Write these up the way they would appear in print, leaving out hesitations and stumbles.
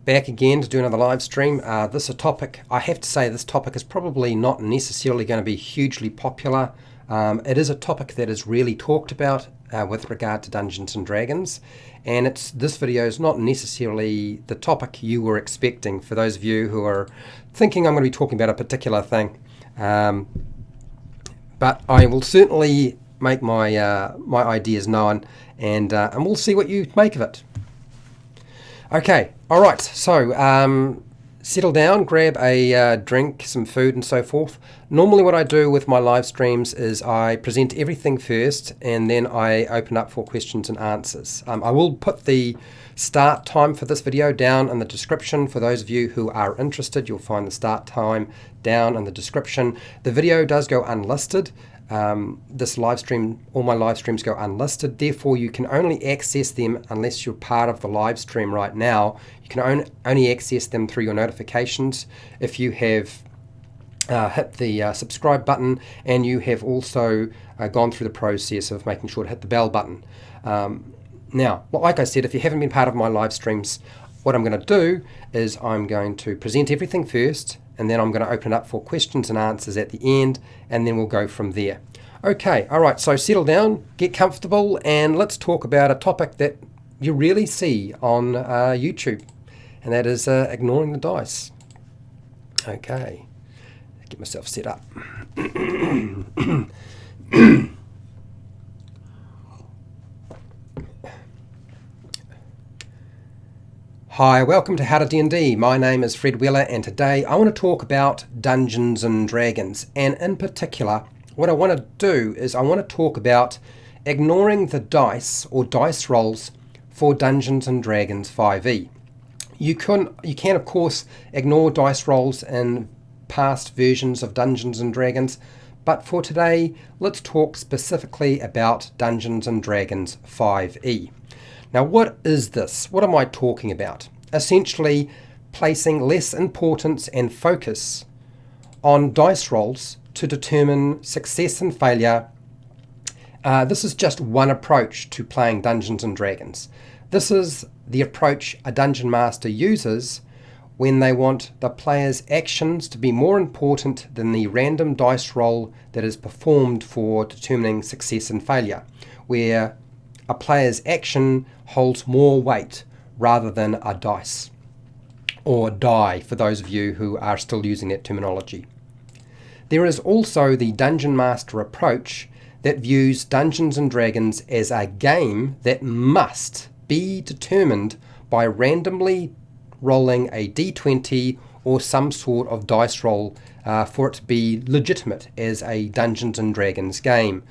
back again to do another live stream. This is a topic, I have to say this topic is probably not necessarily going to be hugely popular. It is a topic that is really talked about with regard to Dungeons and Dragons, and this video is not necessarily the topic you were expecting for those of you who are thinking I'm going to be talking about a particular thing. But I will certainly make my my ideas known, and we'll see what you make of it. Okay, all right, so settle down, grab a drink, some food and so forth. Normally what I do with my live streams is I present everything first and then I open up for questions and answers. I will put the start time for this video down in the description. For those of you who are interested, you'll find the start time down in the description. The video does go unlisted. This live stream, all my live streams go unlisted, therefore you can only access them unless you're part of the live stream right now. You can only access them through your notifications if you have hit the subscribe button, and you have also gone through the process of making sure to hit the bell button. Now, like I said, if you haven't been part of my live streams, what I'm going to do is I'm going to present everything first, and then I'm going to open it up for questions and answers at the end, and then we'll go from there. Okay, all right, so settle down, get comfortable, and let's talk about a topic that you really see on YouTube, and that is ignoring the dice. Okay, get myself set up. Hi, welcome to HowtoDandD. My name is Fred Weller, and today I want to talk about Dungeons and Dragons, and in particular what I want to do is I want to talk about ignoring the dice or dice rolls for Dungeons and Dragons 5e. You can of course ignore dice rolls in past versions of Dungeons and Dragons, but for today let's talk specifically about Dungeons and Dragons 5e. Now, what is this? What am I talking about? Essentially, placing less importance and focus on dice rolls to determine success and failure. This is just one approach to playing Dungeons and Dragons. This is the approach a Dungeon Master uses when they want the player's actions to be more important than the random dice roll that is performed for determining success and failure, where a player's action holds more weight rather than a dice, or die for those of you who are still using that terminology. There is also the Dungeon Master approach that views Dungeons and Dragons as a game that must be determined by randomly rolling a d20 or some sort of dice roll for it to be legitimate as a Dungeons and Dragons game.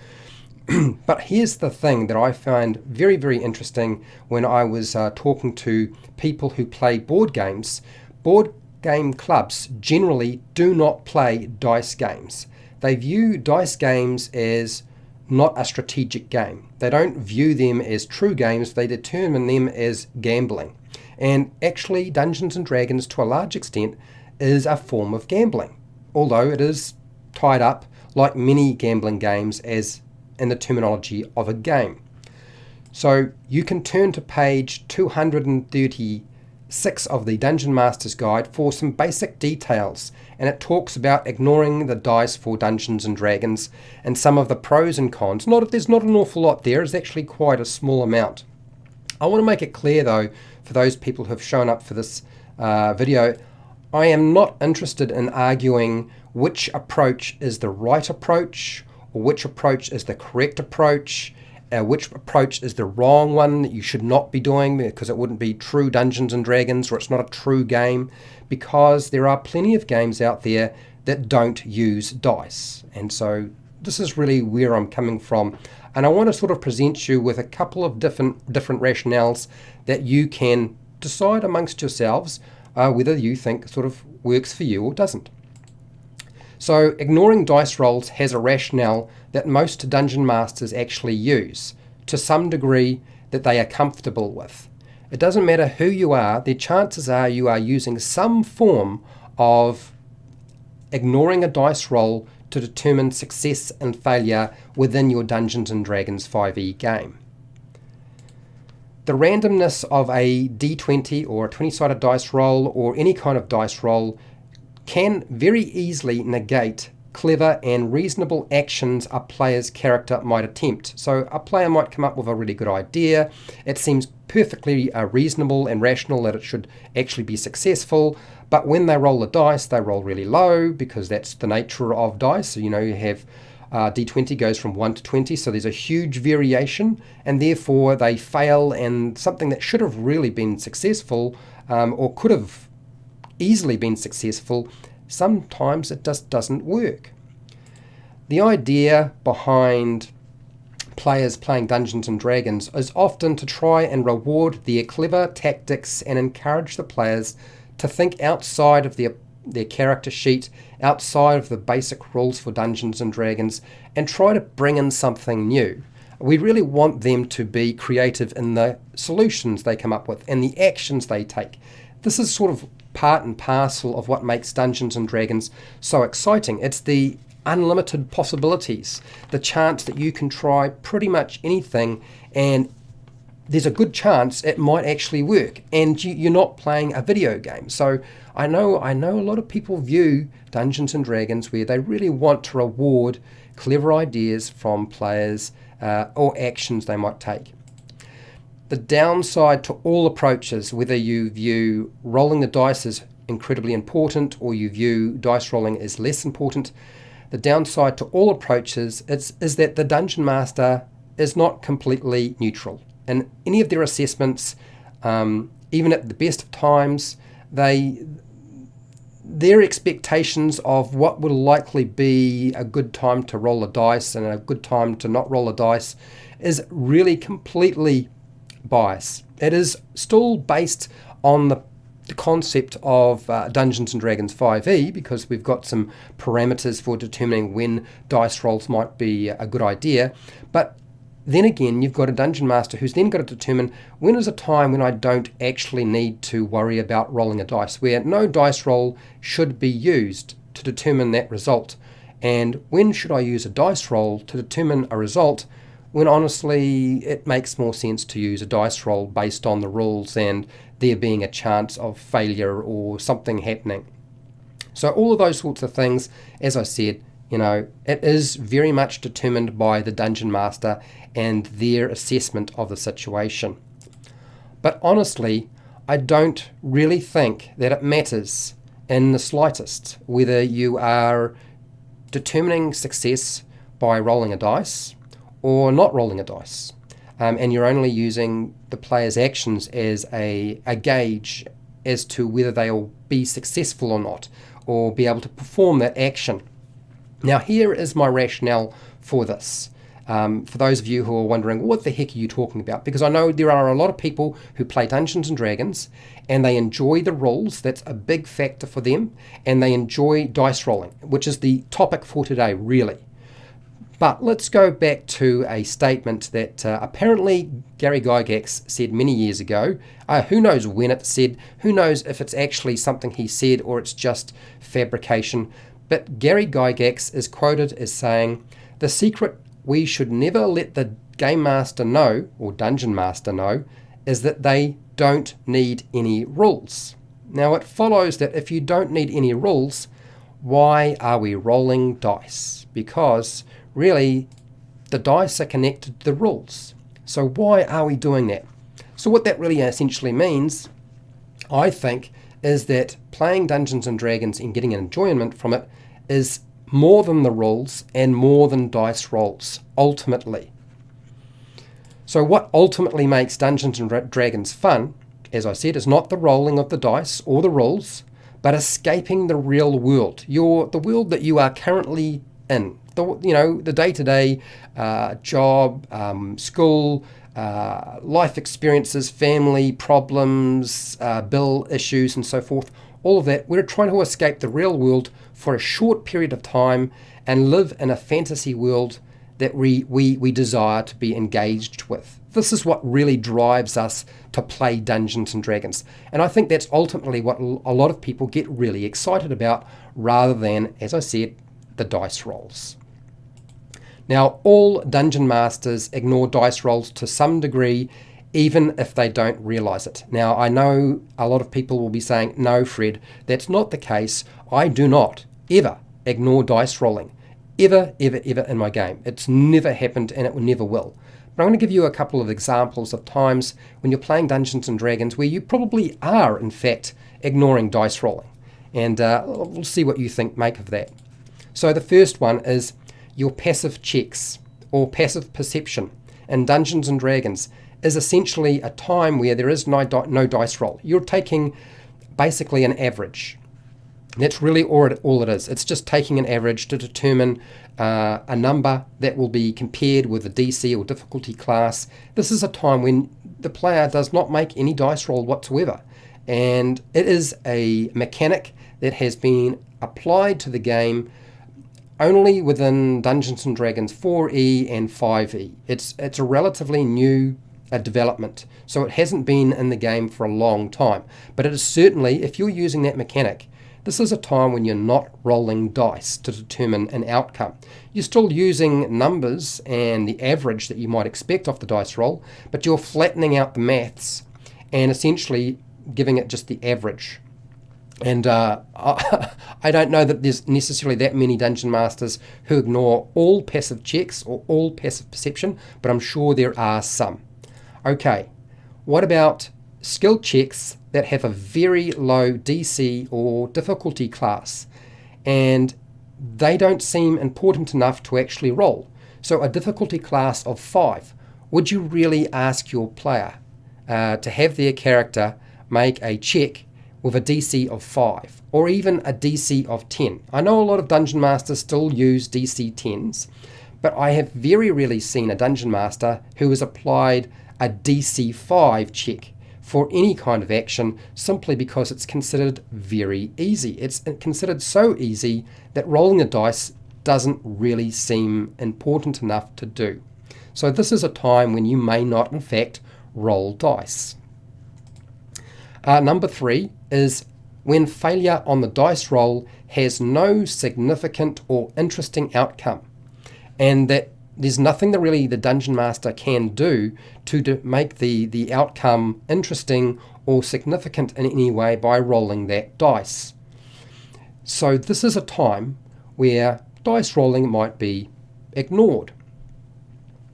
But here's the thing that I find very, very interesting when I was talking to people who play board games. Board game clubs generally do not play dice games. They view dice games as not a strategic game. They don't view them as true games, they determine them as gambling. And actually Dungeons and Dragons to a large extent is a form of gambling, although it is tied up like many gambling games as in the terminology of a game. So you can turn to page 236 of the Dungeon Master's Guide for some basic details, and it talks about ignoring the dice for Dungeons and Dragons and some of the pros and cons. There's not an awful lot there, it's actually quite a small amount. I want to make it clear though, for those people who have shown up for this video, I am not interested in arguing which approach is the right approach, or which approach is the correct approach, which approach is the wrong one that you should not be doing because it wouldn't be true Dungeons and Dragons or it's not a true game, because there are plenty of games out there that don't use dice. And so this is really where I'm coming from, and I want to sort of present you with a couple of different rationales that you can decide amongst yourselves whether you think sort of works for you or doesn't. So ignoring dice rolls has a rationale that most Dungeon Masters actually use, to some degree that they are comfortable with. It doesn't matter who you are, the chances are you are using some form of ignoring a dice roll to determine success and failure within your Dungeons and Dragons 5e game. The randomness of a D20 or a 20-sided dice roll or any kind of dice roll can very easily negate clever and reasonable actions a player's character might attempt. So a player might come up with a really good idea. It seems perfectly reasonable and rational that it should actually be successful, but when they roll the dice, they roll really low because that's the nature of dice. So, you have D20 goes from 1 to 20, so there's a huge variation, and therefore they fail, and something that should have really been successful or could have easily been successful, sometimes it just doesn't work. The idea behind players playing Dungeons and Dragons is often to try and reward their clever tactics and encourage the players to think outside of their character sheet, outside of the basic rules for Dungeons and Dragons, and try to bring in something new. We really want them to be creative in the solutions they come up with and the actions they take. This is sort of part and parcel of what makes Dungeons and Dragons so exciting. It's the unlimited possibilities, the chance that you can try pretty much anything, and there's a good chance it might actually work, and you're not playing a video game. So I know a lot of people view Dungeons and Dragons where they really want to reward clever ideas from players or actions they might take. The downside to all approaches, whether you view rolling the dice as incredibly important or you view dice rolling as less important, the downside to all approaches is that the Dungeon Master is not completely neutral. In any of their assessments, even at the best of times, their expectations of what will likely be a good time to roll a dice and a good time to not roll a dice is really completely biased. It is still based on the concept of Dungeons and Dragons 5e, because we've got some parameters for determining when dice rolls might be a good idea. But then again, you've got a Dungeon Master who's then got to determine when is a time when I don't actually need to worry about rolling a dice, where no dice roll should be used to determine that result. And when should I use a dice roll to determine a result, when honestly it makes more sense to use a dice roll based on the rules and there being a chance of failure or something happening. So all of those sorts of things, as I said, it is very much determined by the Dungeon Master and their assessment of the situation. But honestly, I don't really think that it matters in the slightest whether you are determining success by rolling a dice or not rolling a dice, and you're only using the player's actions as a gauge as to whether they'll be successful or not, or be able to perform that action. Now, here is my rationale for this. For those of you who are wondering, what the heck are you talking about? Because I know there are a lot of people who play Dungeons and Dragons and they enjoy the rules. That's a big factor for them. And they enjoy dice rolling, which is the topic for today, really. But let's go back to a statement that apparently Gary Gygax said many years ago. Who knows when it's said? Who knows if it's actually something he said or it's just fabrication? But Gary Gygax is quoted as saying, "The secret we should never let the Game Master know, or Dungeon Master know, is that they don't need any rules." Now it follows that if you don't need any rules, why are we rolling dice? Because really, the dice are connected to the rules. So why are we doing that? So what that really essentially means, I think, is that playing Dungeons and Dragons and getting enjoyment from it is more than the rules and more than dice rolls, ultimately. So what ultimately makes Dungeons and Dragons fun, as I said, is not the rolling of the dice or the rules, but escaping the real world, the world that you are currently in. The day-to-day job, school, life experiences, family problems, bill issues, and so forth. All of that, we're trying to escape the real world for a short period of time and live in a fantasy world that we desire to be engaged with. This is what really drives us to play Dungeons and Dragons. And I think that's ultimately what a lot of people get really excited about, rather than, as I said, the dice rolls. Now, all Dungeon Masters ignore dice rolls to some degree, even if they don't realize it. Now, I know a lot of people will be saying, no, Fred, that's not the case. I do not ever ignore dice rolling. Ever, ever, ever in my game. It's never happened and it never will. But I'm going to give you a couple of examples of times when you're playing Dungeons and Dragons where you probably are, in fact, ignoring dice rolling. And we'll see what you make of that. So the first one is your passive checks or passive perception in Dungeons and Dragons is essentially a time where there is no dice roll. You're taking basically an average. That's really all it is. It's just taking an average to determine a number that will be compared with a DC or difficulty class. This is a time when the player does not make any dice roll whatsoever. And it is a mechanic that has been applied to the game only within Dungeons and Dragons 4E and 5E. It's a relatively new development, so it hasn't been in the game for a long time. But it is certainly, if you're using that mechanic, this is a time when you're not rolling dice to determine an outcome. You're still using numbers and the average that you might expect off the dice roll, but you're flattening out the maths and essentially giving it just the average. And I don't know that there's necessarily that many Dungeon Masters who ignore all passive checks or all passive perception, but I'm sure there are some. Okay, what about skill checks that have a very low DC or difficulty class, and they don't seem important enough to actually roll? So a difficulty class of 5, would you really ask your player to have their character make a check with a DC of 5 or even a DC of 10? I know a lot of Dungeon Masters still use DC 10s, but I have very rarely seen a Dungeon Master who has applied a DC 5 check for any kind of action simply because it's considered very easy. It's considered so easy that rolling the dice doesn't really seem important enough to do. So this is a time when you may not, in fact, roll dice. Number 3 is when failure on the dice roll has no significant or interesting outcome, and that there's nothing that really the Dungeon Master can do to make the outcome interesting or significant in any way by rolling that dice. So this is a time where dice rolling might be ignored.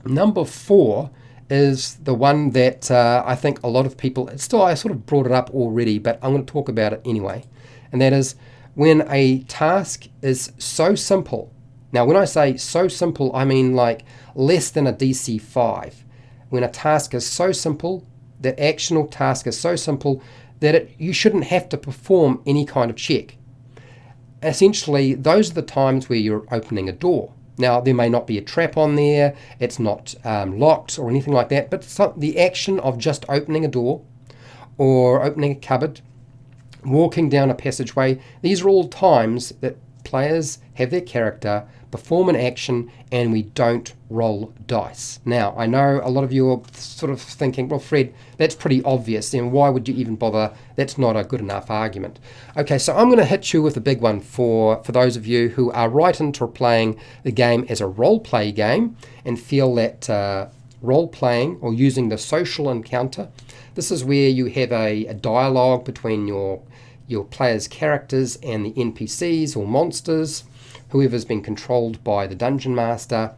Number 4 is the one that I think a lot of people, I sort of brought it up already, but I'm going to talk about it anyway. And that is when a task is so simple. Now, when I say so simple, I mean like less than a DC 5. When a task is so simple, that actional task is so simple that you shouldn't have to perform any kind of check. Essentially, those are the times where you're opening a door. Now, there may not be a trap on there, it's not locked or anything like that, but the action of just opening a door or opening a cupboard, walking down a passageway, these are all times that players have their character perform an action and we don't roll dice. Now, I know a lot of you are sort of thinking, well, Fred, that's pretty obvious, and why would you even bother? That's not a good enough argument. Okay, so I'm going to hit you with a big one for those of you who are right into playing the game as a role-play game and feel that role-playing or using the social encounter, this is where you have a dialogue between your players' characters and the NPCs or monsters, whoever's been controlled by the Dungeon Master,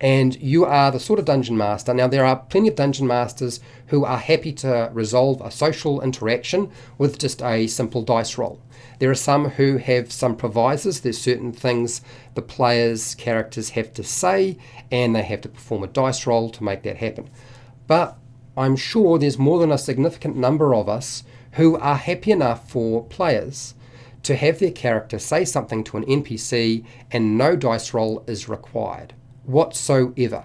and you are the sort of Dungeon Master. Now, there are plenty of Dungeon Masters who are happy to resolve a social interaction with just a simple dice roll. There are some who have some provisos. There's certain things the players' characters have to say, and they have to perform a dice roll to make that happen. But I'm sure there's more than a significant number of us who are happy enough for players to have their character say something to an NPC and no dice roll is required whatsoever.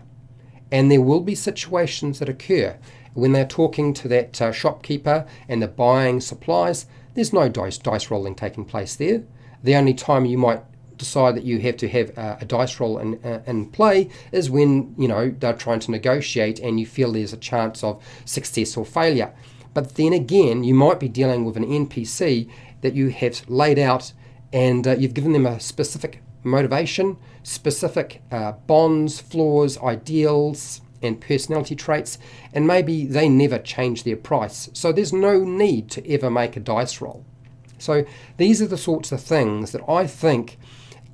And there will be situations that occur when they're talking to that shopkeeper and they're buying supplies. There's no dice rolling taking place there. The only time you might decide that you have to have a dice roll in play is when, they're trying to negotiate and you feel there's a chance of success or failure. But then again, you might be dealing with an NPC that you have laid out and you've given them a specific motivation, specific bonds, flaws, ideals, and personality traits, and maybe they never change their price, so there's no need to ever make a dice roll. So these are the sorts of things that I think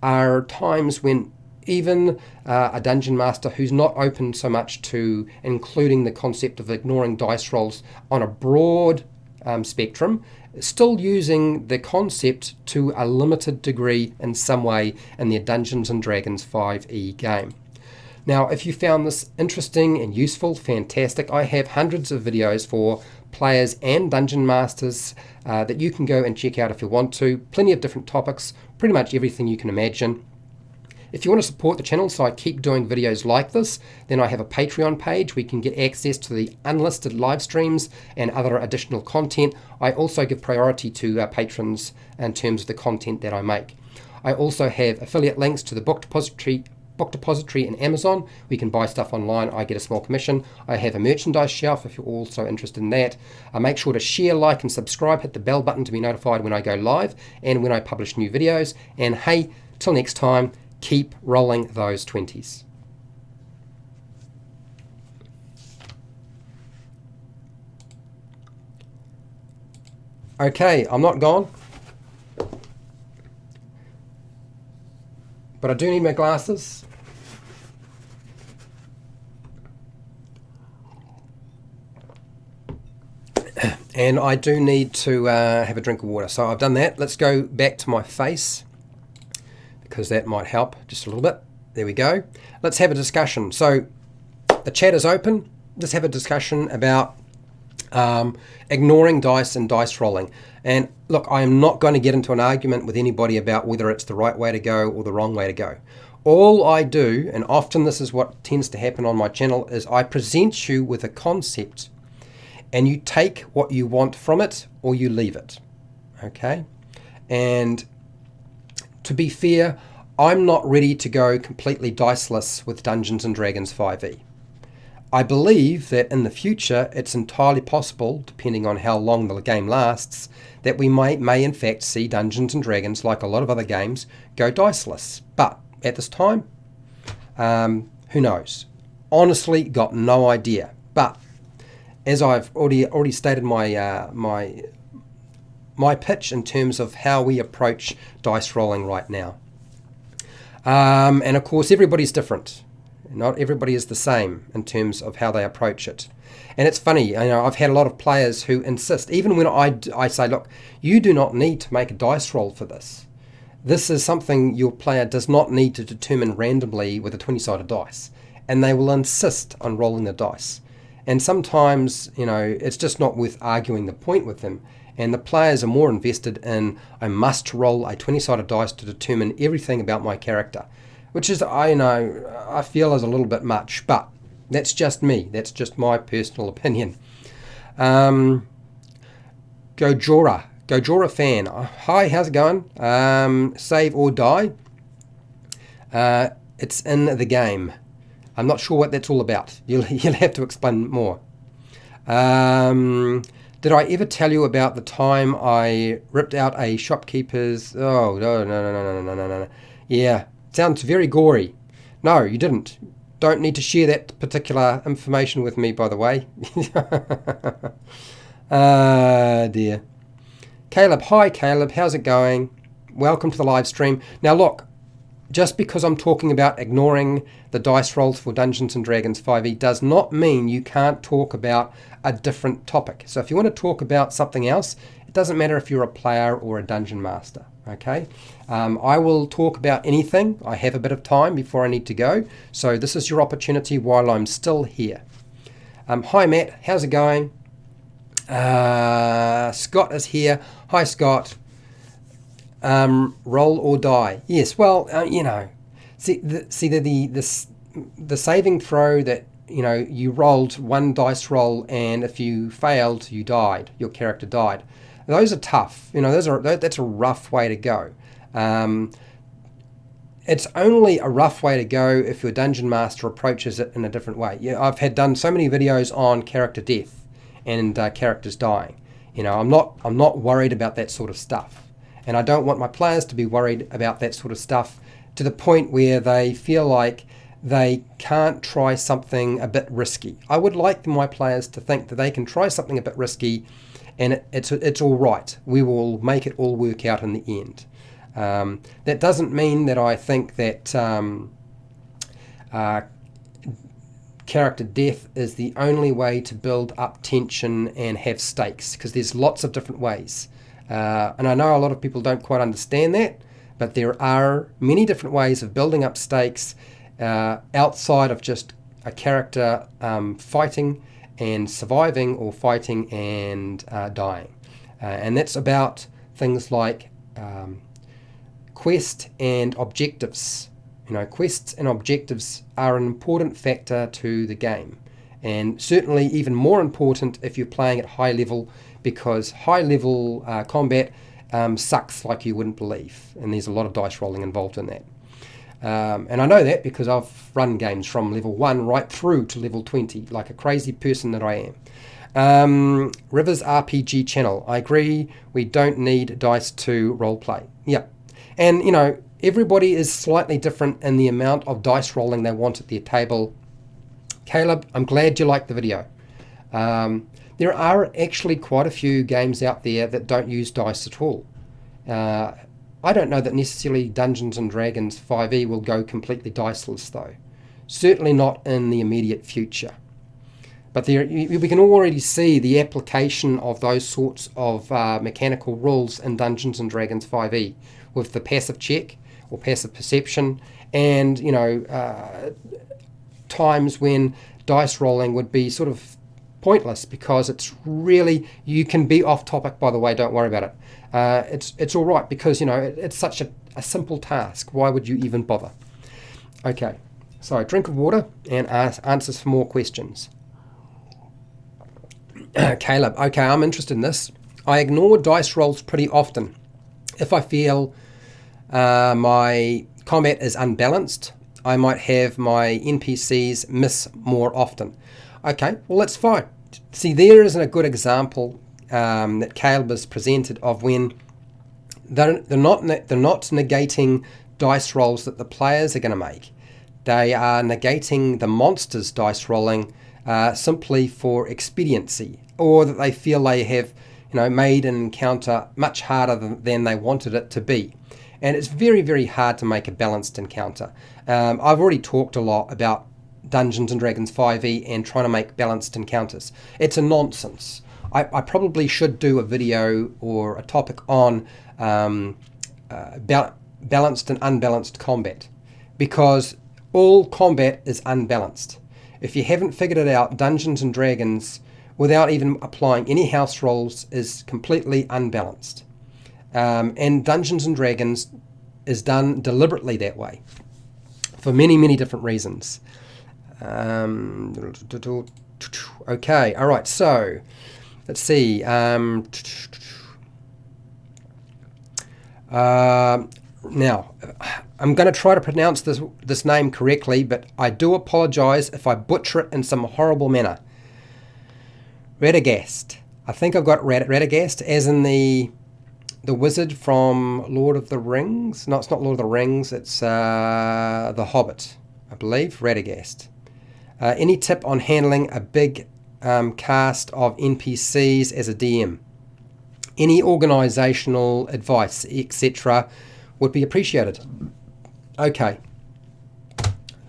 are times when even a dungeon master who's not open so much to including the concept of ignoring dice rolls on a broad spectrum, still using the concept to a limited degree in some way in their Dungeons & Dragons 5e game. Now, if you found this interesting and useful, fantastic. I have hundreds of videos for players and dungeon masters that you can go and check out if you want to. Plenty of different topics, pretty much everything you can imagine. If you want to support the channel so I keep doing videos like this, then I have a Patreon page where you can get access to the unlisted live streams and other additional content. I also give priority to patrons in terms of the content that I make. I also have affiliate links to the book depository in Amazon. We can buy stuff online. I get a small commission. I have a merchandise shelf if you're also interested in that. Make sure to share, like, and subscribe. Hit the bell button to be notified when I go live and when I publish new videos. And hey, till next time, keep rolling those 20s. Okay, I'm not gone, but I do need my glasses. And I do need to have a drink of water. So I've done that. Let's go back to my face, because that might help just a little bit. There we go. Let's have a discussion. So the chat is open. Let's have a discussion about ignoring dice and dice rolling. And look, I am not going to get into an argument with anybody about whether it's the right way to go or the wrong way to go. All I do, and often this is what tends to happen on my channel, is I present you with a concept and you take what you want from it or you leave it. Okay? And to be fair, I'm not ready to go completely diceless with Dungeons & Dragons 5e. I believe that in the future it's entirely possible, depending on how long the game lasts, that we may in fact see Dungeons & Dragons, like a lot of other games, go diceless. But at this time, who knows? Honestly, got no idea. But as I've already stated my pitch in terms of how we approach dice rolling right now. And of course, everybody's different. Not everybody is the same in terms of how they approach it. And it's funny, I've had a lot of players who insist, even when I say, look, you do not need to make a dice roll for this. This is something your player does not need to determine randomly with a 20-sided dice. And they will insist on rolling the dice. And sometimes, it's just not worth arguing the point with them. And the players are more invested in, I must roll a 20-sided dice to determine everything about my character. Which is, I feel is a little bit much, but that's just me. That's just my personal opinion. Gojora fan. Hi, how's it going? Save or die. It's in the game. I'm not sure what that's all about. You'll have to explain more. Did I ever tell you about the time I ripped out a shopkeeper's... Oh, no. Yeah. Sounds very gory. No, you didn't. Don't need to share that particular information with me, by the way. Dear. Caleb, hi Caleb, how's it going? Welcome to the live stream. Now look, just because I'm talking about ignoring the dice rolls for Dungeons & Dragons 5e does not mean you can't talk about a different topic. So if you want to talk about something else, it doesn't matter if you're a player or a dungeon master. Okay, I will talk about anything. I have a bit of time before I need to go, so this is your opportunity while I'm still here. Hi Matt, how's it going? Scott is here. Hi Scott. Roll or die. Yes, well, see the saving throw that you rolled one dice roll, and if you failed, you died. Your character died. Those are tough. That's a rough way to go. It's only a rough way to go if your dungeon master approaches it in a different way. Yeah, I've done so many videos on character death and characters dying. I'm not worried about that sort of stuff, and I don't want my players to be worried about that sort of stuff to the point where they feel like they can't try something a bit risky. I would like my players to think that they can try something a bit risky, and it's all right. We will make it all work out in the end. That doesn't mean that I think that character death is the only way to build up tension and have stakes, because there's lots of different ways. And I know a lot of people don't quite understand that, but there are many different ways of building up stakes outside of just a character fighting and surviving, or fighting and dying. And that's about things like quest and objectives. Quests and objectives are an important factor to the game, and certainly even more important if you're playing at high level, because high level combat sucks like you wouldn't believe, and there's a lot of dice rolling involved in that. And I know that because I've run games from level 1 right through to level 20, like a crazy person that I am. Rivers RPG channel. I agree, we don't need dice to roleplay. Yeah. And, everybody is slightly different in the amount of dice rolling they want at their table. Caleb, I'm glad you liked the video. There are actually quite a few games out there that don't use dice at all. I don't know that necessarily Dungeons & Dragons 5e will go completely diceless, though. Certainly not in the immediate future. But we can already see the application of those sorts of mechanical rules in Dungeons & Dragons 5e, with the passive check or passive perception, and times when dice rolling would be sort of pointless, because it's really, you can be off topic, by the way, don't worry about it. It's all right, because it's such a simple task. Why would you even bother? Okay, so drink of water and answers for more questions. Caleb, okay, I'm interested in this. I ignore dice rolls pretty often if I feel my combat is unbalanced. I might have my NPCs miss more often. Okay, well, that's fine. See, there isn't a good example that Caleb has presented of when they're not negating dice rolls that the players are going to make. They are negating the monster's dice rolling simply for expediency, or that they feel they have made an encounter much harder than they wanted it to be. And it's very, very hard to make a balanced encounter. I've already talked a lot about Dungeons & Dragons 5e and trying to make balanced encounters. It's a nonsense. I probably should do a video or a topic on balanced and unbalanced combat, because all combat is unbalanced. If you haven't figured it out, Dungeons & Dragons, without even applying any house rolls, is completely unbalanced. And Dungeons & Dragons is done deliberately that way, for many, many different reasons. Okay, all right, so let's see. Now, I'm going to try to pronounce this name correctly, but I do apologize if I butcher it in some horrible manner. Radagast. I think I've got Radagast as in the wizard from Lord of the Rings. No, it's not Lord of the Rings. It's The Hobbit, I believe. Radagast. Any tip on handling a big cast of NPCs as a DM? Any organizational advice, etc., would be appreciated. Okay.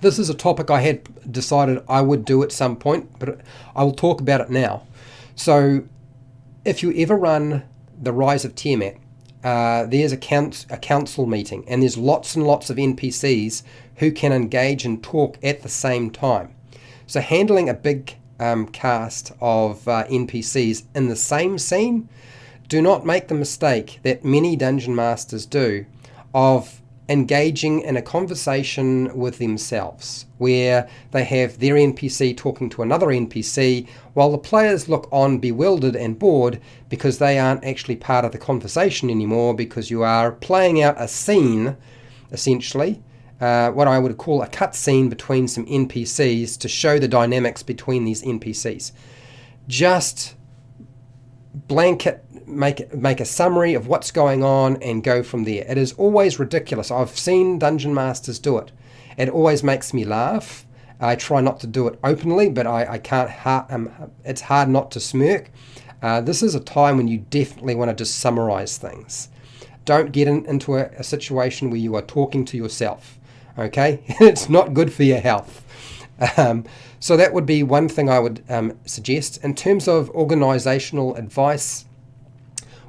This is a topic I had decided I would do at some point, but I will talk about it now. So, if you ever run the Rise of Tiamat, there's a council meeting, and there's lots and lots of NPCs who can engage and talk at the same time. So handling a big cast of NPCs in the same scene, do not make the mistake that many dungeon masters do of engaging in a conversation with themselves, where they have their NPC talking to another NPC while the players look on bewildered and bored because they aren't actually part of the conversation anymore, because you are playing out a scene, essentially, what I would call a cutscene between some NPCs to show the dynamics between these NPCs. Just blanket, make a summary of what's going on and go from there. It is always ridiculous. I've seen dungeon masters do it, It always makes me laugh. I try not to do it openly, but I can't. It's hard not to smirk. This is a time when you definitely want to just summarize things. Don't get into a situation where you are talking to yourself. Okay, it's not good for your health. So that would be one thing I would suggest. In terms of organizational advice,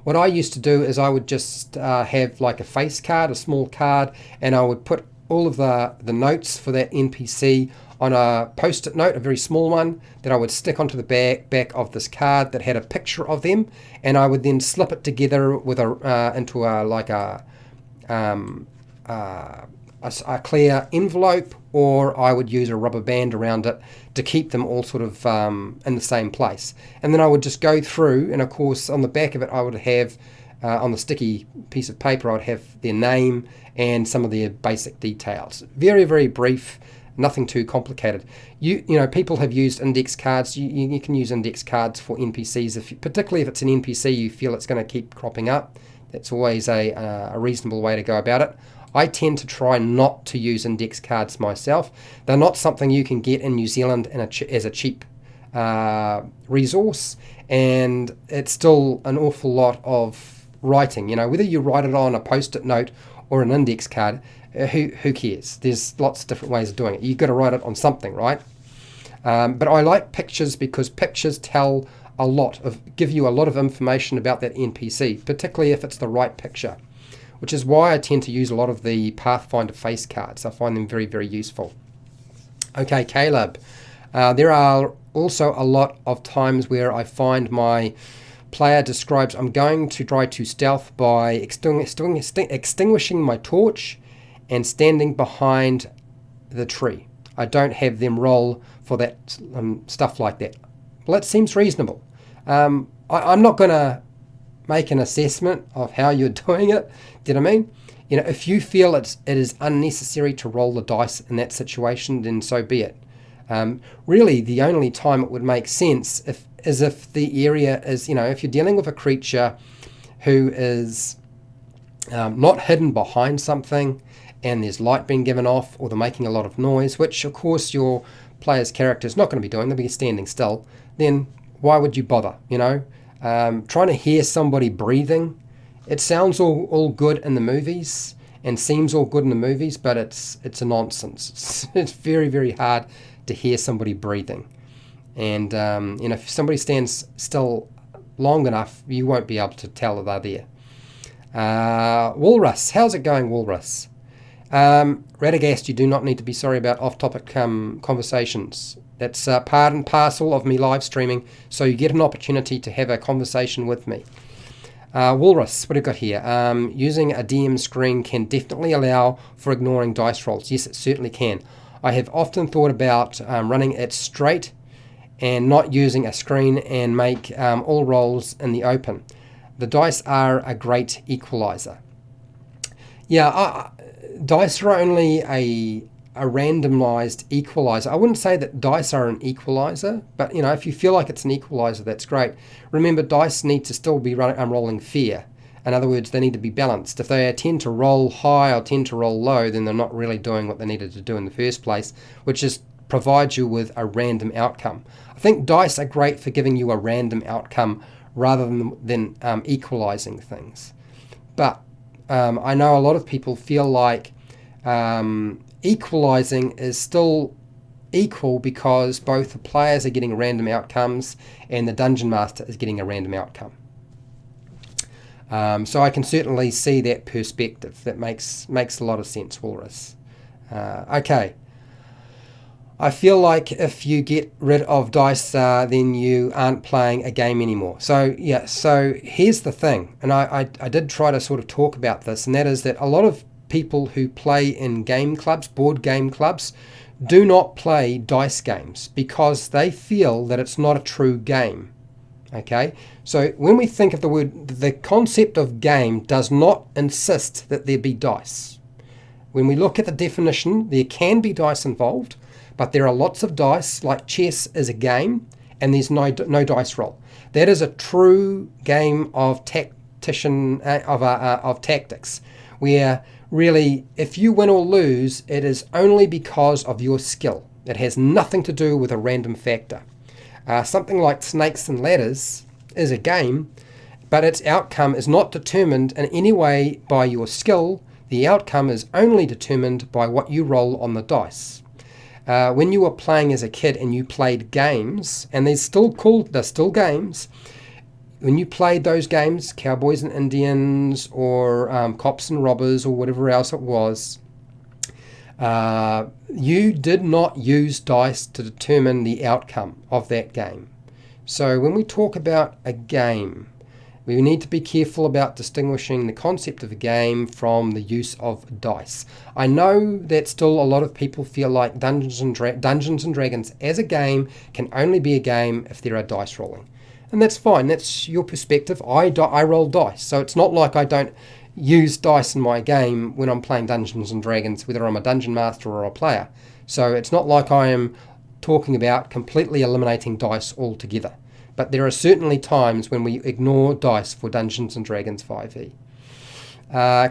what I used to do is I would just have like a face card, a small card, and I would put all of the notes for that NPC on a post-it note, a very small one, that I would stick onto the back of this card that had a picture of them, and I would then slip it together with into a clear envelope, or I would use a rubber band around it to keep them all sort of in the same place. And then I would just go through, and of course on the back of it I would have, on the sticky piece of paper, I would have their name and some of their basic details. Very, very brief, nothing too complicated. You know, people have used index cards. You can use index cards for NPCs, particularly if it's an NPC you feel it's going to keep cropping up. That's always a reasonable way to go about it. I tend to try not to use index cards myself. They're not something you can get in New Zealand as a cheap resource, and it's still an awful lot of writing. You know, whether you write it on a post-it note or an index card, who cares? There's lots of different ways of doing it. You've got to write it on something, right? But I like pictures because pictures give you a lot of information about that NPC, particularly if it's the right picture, which is why I tend to use a lot of the Pathfinder face cards. I find them very, very useful. Okay, Caleb. There are also a lot of times where I find my player describes, I'm going to try to stealth by extinguishing my torch and standing behind the tree. I don't have them roll for that stuff like that. Well, that seems reasonable. I'm not going to make an assessment of how you're doing it. Do you know what I mean? You know, if you feel it is unnecessary to roll the dice in that situation, then so be it. Really, the only time it would make sense is if the area is, you know, if you're dealing with a creature who is not hidden behind something and there's light being given off, or they're making a lot of noise, which of course your player's character is not going to be doing, they'll be standing still, then why would you bother, you know? Trying to hear somebody breathing, it sounds all good in the movies and seems all good in the movies, but it's a nonsense. It's very, very hard to hear somebody breathing. And you know, if somebody stands still long enough, you won't be able to tell that they're there. Walrus, how's it going, Walrus? Radagast, you do not need to be sorry about off-topic conversations. That's part and parcel of me live streaming, so you get an opportunity to have a conversation with me. Walrus, what have we got here? Using a DM screen can definitely allow for ignoring dice rolls. Yes, it certainly can. I have often thought about running it straight and not using a screen and make all rolls in the open. The dice are a great equalizer. Yeah, dice are only a randomized equalizer. I wouldn't say that dice are an equalizer, but you know, if you feel like it's an equalizer, that's great. Remember, dice need to still be rolling fair. In other words, they need to be balanced. If they tend to roll high or tend to roll low, then they're not really doing what they needed to do in the first place, which is provide you with a random outcome. I think dice are great for giving you a random outcome rather than equalizing things. But I know a lot of people feel like equalizing is still equal because both the players are getting random outcomes and the dungeon master is getting a random outcome. So I can certainly see that perspective. That makes a lot of sense, Walrus. Okay. I feel like if you get rid of dice, then you aren't playing a game anymore. So yeah, so here's the thing, and I did try to sort of talk about this, and that is that a lot of people who play in game clubs, board game clubs, do not play dice games because they feel that it's not a true game. Okay, so when we think of the concept of game does not insist that there be dice. When we look at the definition, there can be dice involved, but there are lots of dice, like chess is a game, and there's no dice roll. That is a true game of tactics, where really, if you win or lose, it is only because of your skill. It has nothing to do with a random factor. Something like Snakes and Ladders is a game, but its outcome is not determined in any way by your skill. The outcome is only determined by what you roll on the dice. When you were playing as a kid and you played games, and they're still games, when you played those games, Cowboys and Indians or Cops and Robbers or whatever else it was, you did not use dice to determine the outcome of that game. So when we talk about a game, we need to be careful about distinguishing the concept of a game from the use of dice. I know that still a lot of people feel like Dungeons and Dragons as a game can only be a game if there are dice rolling. And that's fine, that's your perspective. I roll dice, so it's not like I don't use dice in my game when I'm playing Dungeons and Dragons, whether I'm a dungeon master or a player. So it's not like I am talking about completely eliminating dice altogether. But there are certainly times when we ignore dice for Dungeons & Dragons 5e.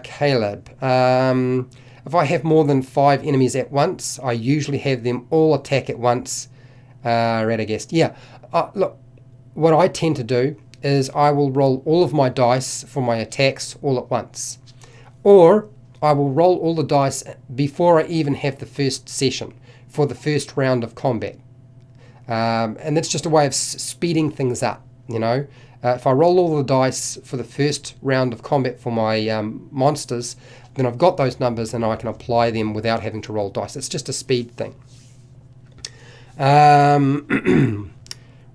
Caleb. If I have more than 5 enemies at once, I usually have them all attack at once. Radagast. Yeah. Look, what I tend to do is I will roll all of my dice for my attacks all at once. Or I will roll all the dice before I even have the first session for the first round of combat. And that's just a way of speeding things up, you know. If I roll all the dice for the first round of combat for my monsters, then I've got those numbers and I can apply them without having to roll dice. It's just a speed thing.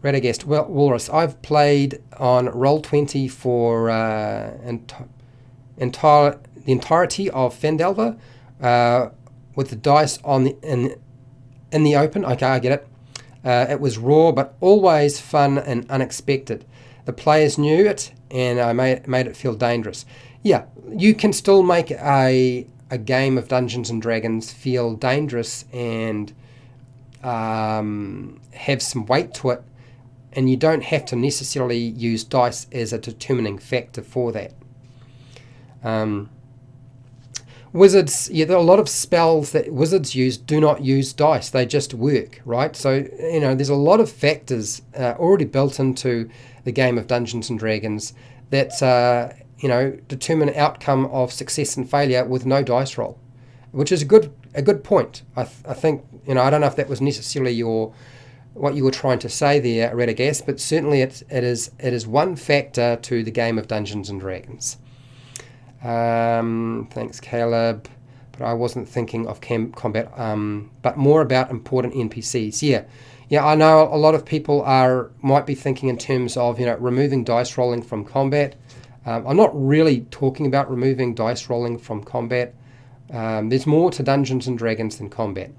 Radagast, Walrus, I've played on Roll20 for the entirety of Phandelver with the dice in the open. Okay, I get it. It was raw, but always fun and unexpected. The players knew it, and I made it feel dangerous. Yeah, you can still make a game of Dungeons and Dragons feel dangerous and have some weight to it, and you don't have to necessarily use dice as a determining factor for that. Wizards, yeah, there are a lot of spells that wizards use do not use dice. They just work, right? So, you know, there's a lot of factors already built into the game of Dungeons and Dragons that, you know, determine outcome of success and failure with no dice roll, which is a good point. I think, you know, I don't know if that was necessarily what you were trying to say there, Radagast, but certainly it is one factor to the game of Dungeons and Dragons. Thanks, Caleb. But I wasn't thinking of combat, but more about important NPCs. Yeah. I know a lot of people might be thinking in terms of, you know, removing dice rolling from combat. I'm not really talking about removing dice rolling from combat. There's more to Dungeons and Dragons than combat.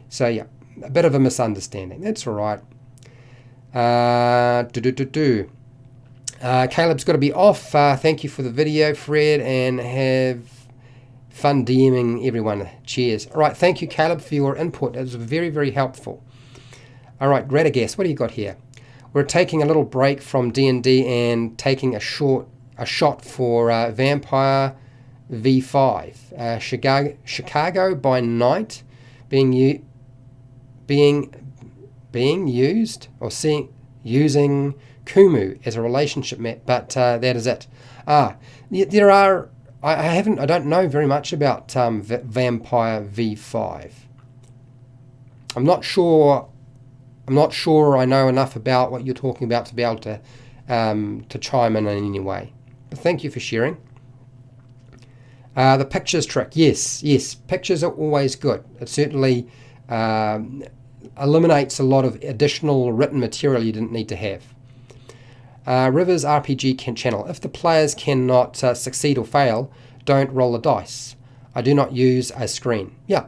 So yeah, a bit of a misunderstanding. That's all right. Caleb's got to be off. Thank you for the video, Fred, and have fun DMing everyone. Cheers. All right, thank you, Caleb, for your input. It was very, very helpful. All right, Radagast, what do you got here? We're taking a little break from D&D and taking a shot for Vampire V5. Chicago by night being used or using Kumu as a relationship map, but that is it. There are. I don't know very much about Vampire V5. I'm not sure I know enough about what you're talking about to be able to chime in any way. But thank you for sharing. The pictures trick. Yes. Pictures are always good. It certainly eliminates a lot of additional written material you didn't need to have. Rivers RPG channel. If the players cannot succeed or fail, don't roll the dice. I do not use a screen. Yeah.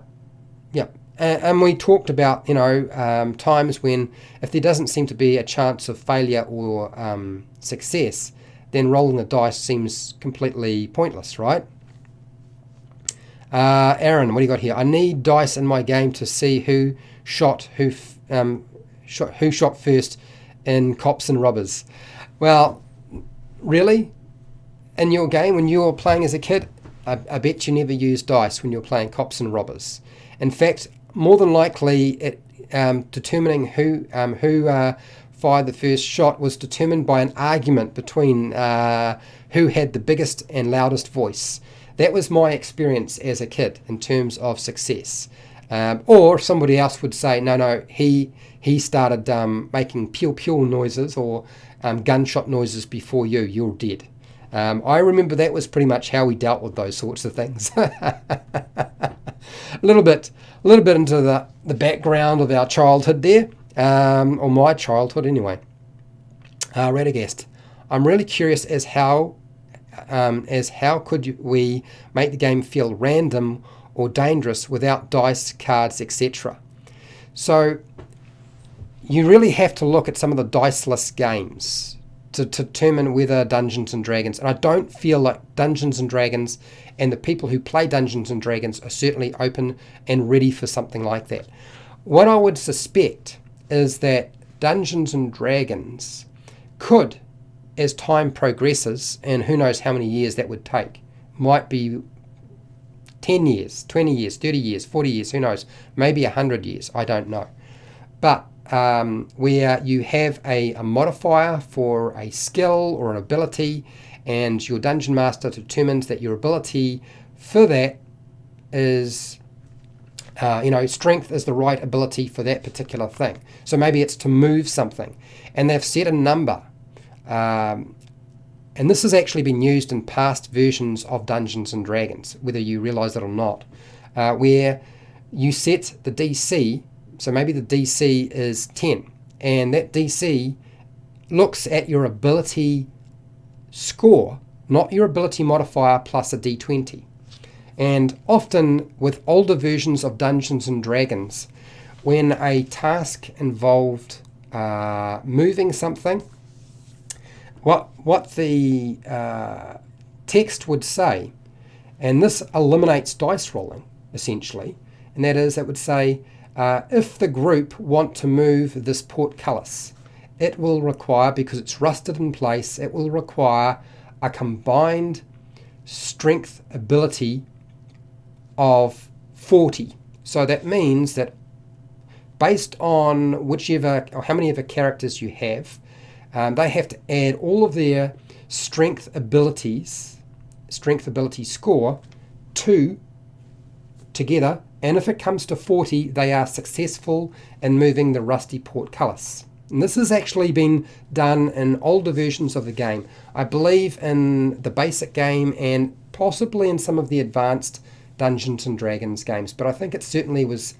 And we talked about, you know, times when if there doesn't seem to be a chance of failure or success, then rolling the dice seems completely pointless, right? Aaron, what do you got here? I need dice in my game to see who shot first in Cops and Robbers. Well, really? In your game, when you were playing as a kid, I bet you never used dice when you're playing cops and robbers. In fact, more than likely, determining who fired the first shot was determined by an argument between who had the biggest and loudest voice. That was my experience as a kid in terms of success. Or somebody else would say, no, he started making pew pew noises or gunshot noises before you. You're dead. I remember that was pretty much how we dealt with those sorts of things. A little bit into the background of our childhood there, or my childhood anyway. Radagast, I'm really curious as how could we make the game feel random or dangerous without dice, cards, etc. So you really have to look at some of the diceless games to determine whether Dungeons and Dragons, and I don't feel like Dungeons and Dragons and the people who play Dungeons and Dragons are certainly open and ready for something like that. What I would suspect is that Dungeons and Dragons could, as time progresses, and who knows how many years that would take, might be 10 years, 20 years, 30 years, 40 years, who knows, maybe 100 years, I don't know. But where you have a modifier for a skill or an ability, and your Dungeon Master determines that your ability for that is, strength is the right ability for that particular thing. So maybe it's to move something, and they've set a number. And this has actually been used in past versions of Dungeons and Dragons, whether you realise it or not, where you set the DC. So maybe the DC is 10, and that DC looks at your ability score, not your ability modifier plus a D20. And often with older versions of Dungeons and Dragons, when a task involved moving something, what the text would say, and this eliminates dice rolling essentially, and that is, it would say, if the group want to move this portcullis, it will require, because it's rusted in place, it will require a combined strength ability of 40. So that means that based on whichever or how many of the characters you have, they have to add all of their strength ability score together, and if it comes to 40, they are successful in moving the rusty portcullis. And this has actually been done in older versions of the game. I believe in the basic game and possibly in some of the advanced Dungeons and Dragons games, but I think it certainly was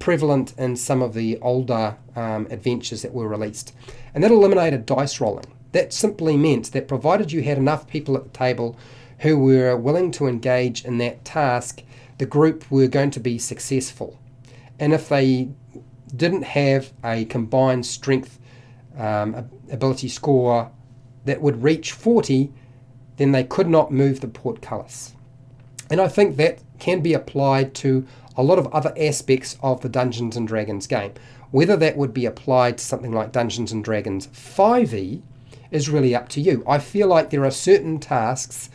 prevalent in some of the older adventures that were released. And that eliminated dice rolling. That simply meant that provided you had enough people at the table who were willing to engage in that task, the group were going to be successful. And if they didn't have a combined strength ability score that would reach 40, then they could not move the portcullis. And I think that can be applied to a lot of other aspects of the Dungeons and Dragons game. Whether that would be applied to something like Dungeons and Dragons 5e is really up to you. I feel like there are certain tasks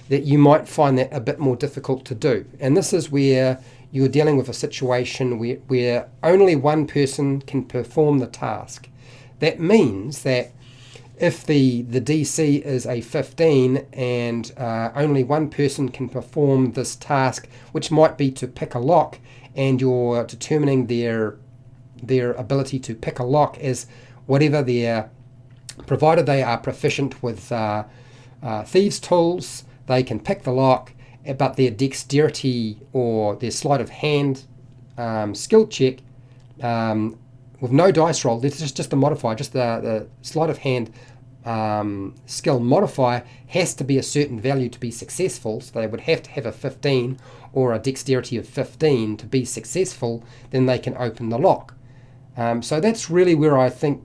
that you might find that a bit more difficult to do. And this is where you're dealing with a situation where only one person can perform the task. That means that if the DC is a 15 and only one person can perform this task, which might be to pick a lock, and you're determining their ability to pick a lock as whatever their, provided they are proficient with thieves' tools, they can pick the lock, but their dexterity or their sleight of hand skill check with no dice roll, this is just a modifier, just the sleight of hand skill modifier has to be a certain value to be successful, so they would have to have a 15 or a dexterity of 15 to be successful, then they can open the lock. So that's really where I think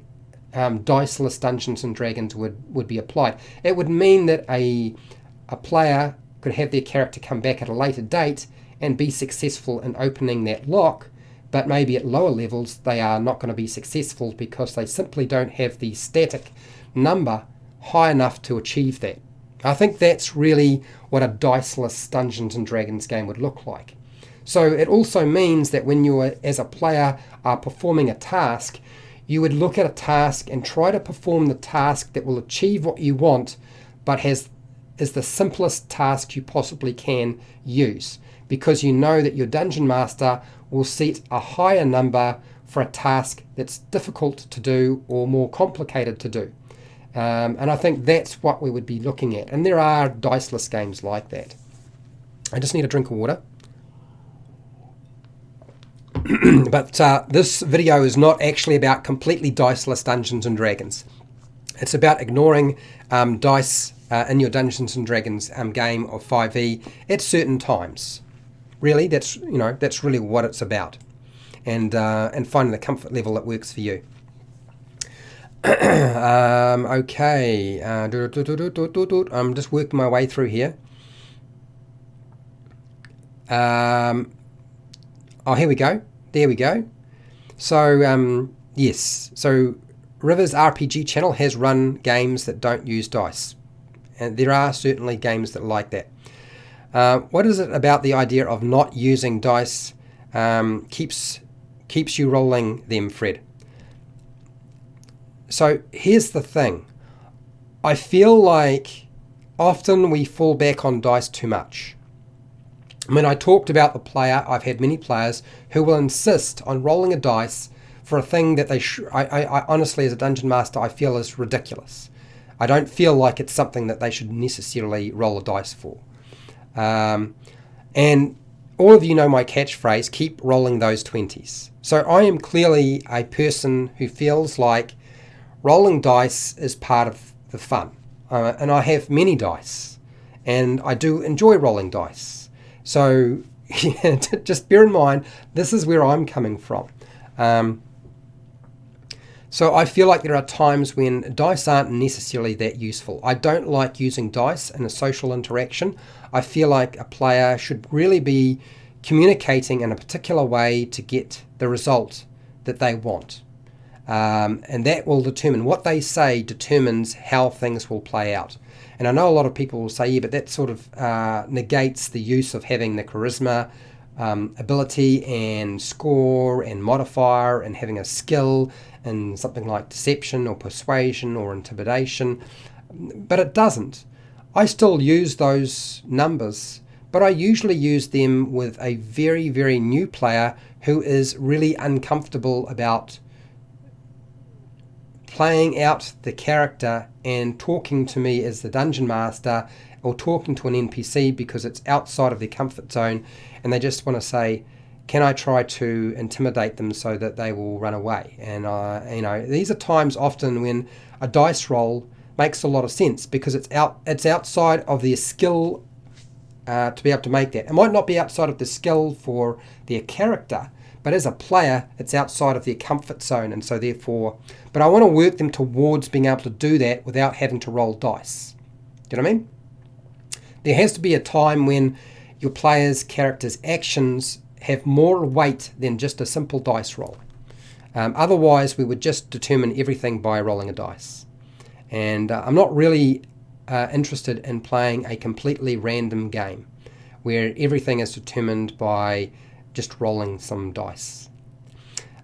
diceless Dungeons and Dragons would be applied. It would mean that a player could have their character come back at a later date and be successful in opening that lock, but maybe at lower levels they are not going to be successful because they simply don't have the static number high enough to achieve that. I think that's really what a diceless Dungeons and Dragons game would look like. So it also means that when you, as a player, are performing a task, you would look at a task and try to perform the task that will achieve what you want, but is the simplest task you possibly can use, because you know that your Dungeon Master will set a higher number for a task that's difficult to do or more complicated to do. And I think that's what we would be looking at. And there are diceless games like that. I just need a drink of water. But this video is not actually about completely diceless Dungeons and Dragons. It's about ignoring dice in your Dungeons and Dragons game of 5e at certain times. Really, that's really what it's about, and finding the comfort level that works for you. Okay, I'm just working my way through here. Oh, here we go. There we go. So, yes. So, River's RPG channel has run games that don't use dice. And there are certainly games that are like that. What is it about the idea of not using dice keeps you rolling them, Fred? So, here's the thing. I feel like often we fall back on dice too much. I mean, I talked about the player. I've had many players who will insist on rolling a dice for a thing that they I honestly, as a Dungeon Master, I feel is ridiculous. I don't feel like it's something that they should necessarily roll a dice for. And all of you know my catchphrase, keep rolling those 20s. So I am clearly a person who feels like rolling dice is part of the fun. And I have many dice. And I do enjoy rolling dice. So just bear in mind, this is where I'm coming from. So I feel like there are times when dice aren't necessarily that useful. I don't like using dice in a social interaction. I feel like a player should really be communicating in a particular way to get the result that they want. And that will determine, what they say determines how things will play out. And I know a lot of people will say, yeah, but that sort of negates the use of having the charisma, ability and score and modifier and having a skill in something like deception or persuasion or intimidation. But it doesn't. I still use those numbers, but I usually use them with a very, very new player who is really uncomfortable about playing out the character and talking to me as the Dungeon Master or talking to an NPC because it's outside of their comfort zone and they just want to say, can I try to intimidate them so that they will run away? And these are times often when a dice roll makes a lot of sense because it's outside of their skill to be able to make that. It might not be outside of the skill for their character, but as a player, it's outside of their comfort zone, and so therefore, but I want to work them towards being able to do that without having to roll dice. Do you know what I mean? There has to be a time when your player's character's actions have more weight than just a simple dice roll. Otherwise, we would just determine everything by rolling a dice. And I'm not really interested in playing a completely random game where everything is determined by just rolling some dice.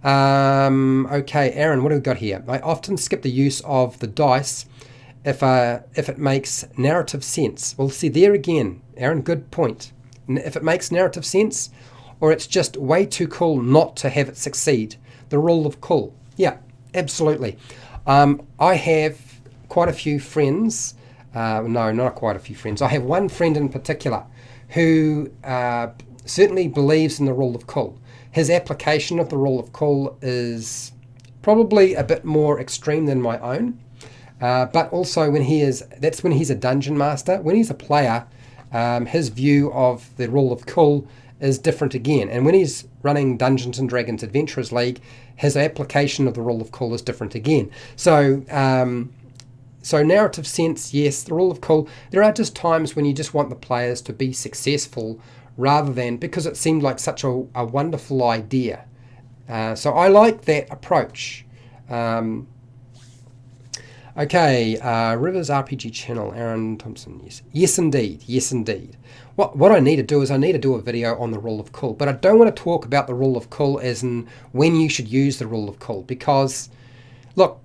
Okay, Aaron, what have we got here? I often skip the use of the dice if it makes narrative sense. Well, see, there again, Aaron, good point. If it makes narrative sense, or it's just way too cool not to have it succeed. The rule of cool. Yeah, absolutely. I have quite a few friends. No, not quite a few friends. I have one friend in particular who certainly believes in the rule of cool. His application of the rule of cool is probably a bit more extreme than my own. But also that's when he's a dungeon master. When he's a player, his view of the rule of cool is different again. And when he's running Dungeons and Dragons Adventurers League, his application of the rule of cool is different again. So narrative sense, yes, the rule of cool. There are just times when you just want the players to be successful rather than because it seemed like such a wonderful idea. So I like that approach. Okay, Rivers RPG channel, Aaron Thompson, yes. Yes, indeed. Yes, indeed. What I need to do is I need to do a video on the rule of cool, but I don't want to talk about the rule of cool as in when you should use the rule of cool, because, look,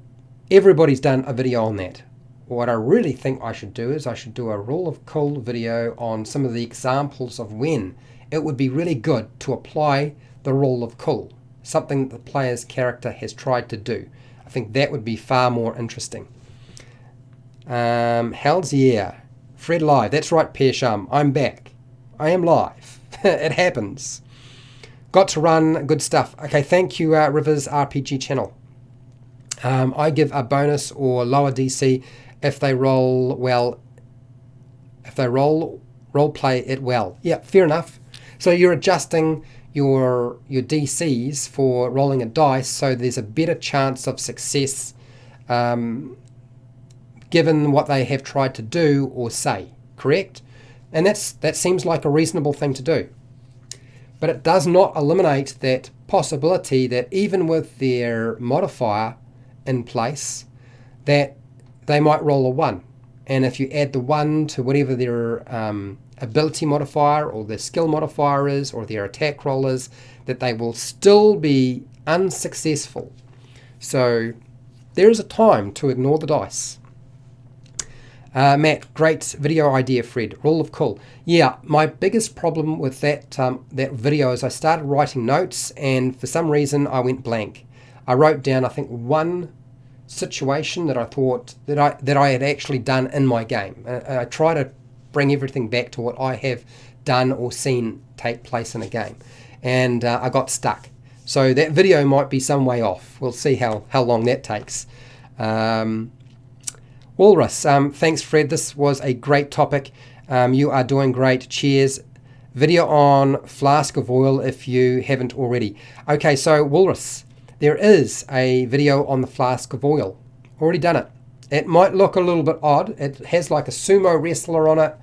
everybody's done a video on that. What I really think I should do is I should do a rule of cool video on some of the examples of when it would be really good to apply the rule of cool, something that the player's character has tried to do. I think that would be far more interesting. Hell's yeah. Fred live. That's right, Persham. I'm back. I am live. It happens. Got to run. Good stuff. Okay, thank you, Rivers RPG channel. I give a bonus or lower DC if they roll well. If they role play it well. Yeah, fair enough. So you're adjusting your DCs for rolling a dice so there's a better chance of success given what they have tried to do or say, correct? And that seems like a reasonable thing to do. But it does not eliminate that possibility that even with their modifier in place, that they might roll a 1. And if you add the 1 to whatever their ability modifier or their skill modifier is or their attack roll is, that they will still be unsuccessful. So there is a time to ignore the dice. Matt, great video idea, Fred. Rule of cool. Yeah, my biggest problem with that video is I started writing notes and for some reason I went blank. I wrote down, I think, one situation that I thought that I had actually done in my game. I try to bring everything back to what I have done or seen take place in a game, and I got stuck. So that video might be some way off. We'll see how long that takes. Walrus, thanks Fred, this was a great topic. You are doing great, cheers. Video on flask of oil if you haven't already. Okay, so Walrus, there is a video on the flask of oil. Already done it. It might look a little bit odd. It has like a sumo wrestler on it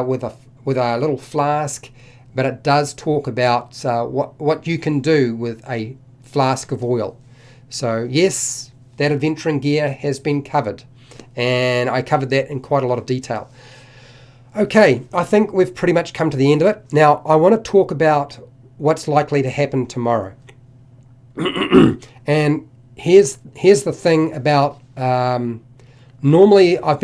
with a little flask, but it does talk about what you can do with a flask of oil. So yes, that adventuring gear has been covered, and I covered that in quite a lot of detail. Okay, I think we've pretty much come to the end of it. Now I want to talk about what's likely to happen tomorrow. And here's the thing about normally I've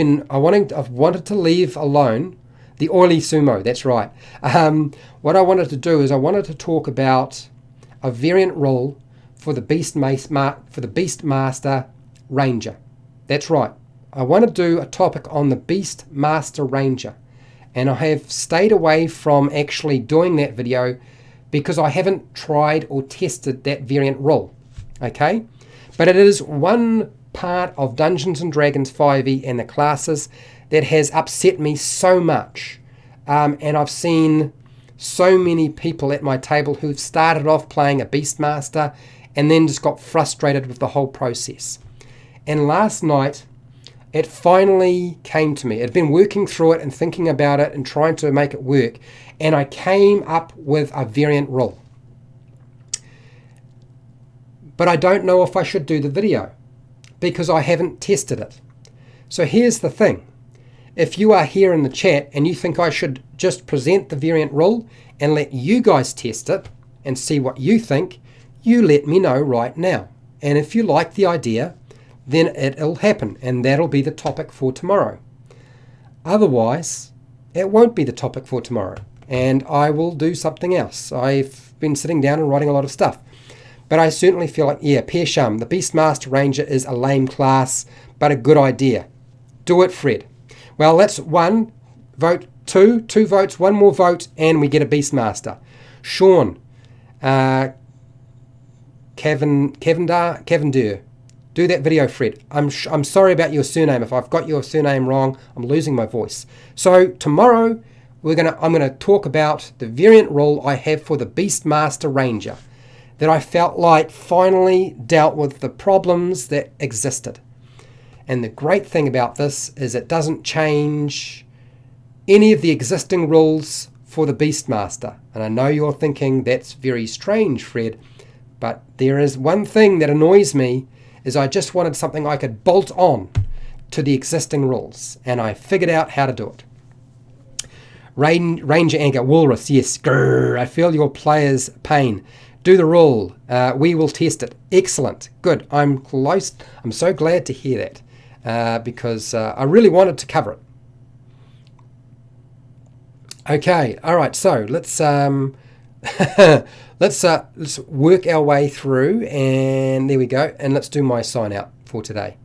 wanted to leave alone the oily sumo. That's right. What I wanted to do is I wanted to talk about a variant rule for the Beastmaster Ranger. That's right. I want to do a topic on the Beastmaster Ranger, and I have stayed away from actually doing that video because I haven't tried or tested that variant rule. Okay, but it is one part of Dungeons and Dragons 5e and the classes that has upset me so much, and I've seen so many people at my table who've started off playing a Beastmaster and then just got frustrated with the whole process. And last night it finally came to me. I'd been working through it and thinking about it and trying to make it work, and I came up with a variant rule. But I don't know if I should do the video because I haven't tested it. So here's the thing. If you are here in the chat and you think I should just present the variant rule and let you guys test it and see what you think, you let me know right now. And if you like the idea, then it'll happen, and that'll be the topic for tomorrow. Otherwise, it won't be the topic for tomorrow, and I will do something else. I've been sitting down and writing a lot of stuff. But I certainly feel like, yeah, Persham, the Beastmaster Ranger is a lame class, but a good idea. Do it, Fred. Well, that's 1 vote, 2 votes, 1 more vote, and we get a Beastmaster. Sean, Cavendur, do that video, Fred. I'm sorry about your surname. If I've got your surname wrong, I'm losing my voice. So tomorrow, I'm gonna talk about the variant rule I have for the Beastmaster Ranger, that I felt like finally dealt with the problems that existed. And the great thing about this is it doesn't change any of the existing rules for the Beastmaster. And I know you're thinking that's very strange, Fred, but there is one thing that annoys me, is I just wanted something I could bolt on to the existing rules, and I figured out how to do it. Ranger Anchor, Walrus, yes, grrr, I feel your player's pain. Do the rule. We will test it. Excellent. Good. I'm close. I'm so glad to hear that because I really wanted to cover it. Okay. All right. So let's let's work our way through, and there we go. And let's do my sign out for today.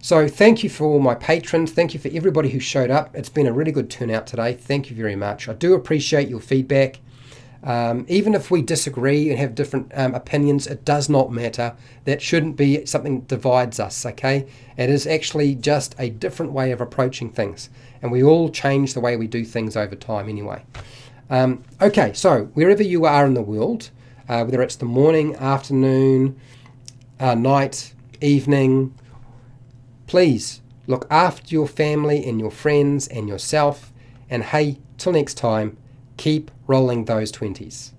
So thank you for all my patrons. Thank you for everybody who showed up. It's been a really good turnout today. Thank you very much. I do appreciate your feedback. Even if we disagree and have different opinions, it does not matter. That shouldn't be something that divides us, okay? It is actually just a different way of approaching things. And we all change the way we do things over time anyway. Okay, so wherever you are in the world, whether it's the morning, afternoon, night, evening, please look after your family and your friends and yourself. And hey, till next time, keep rolling those 20s.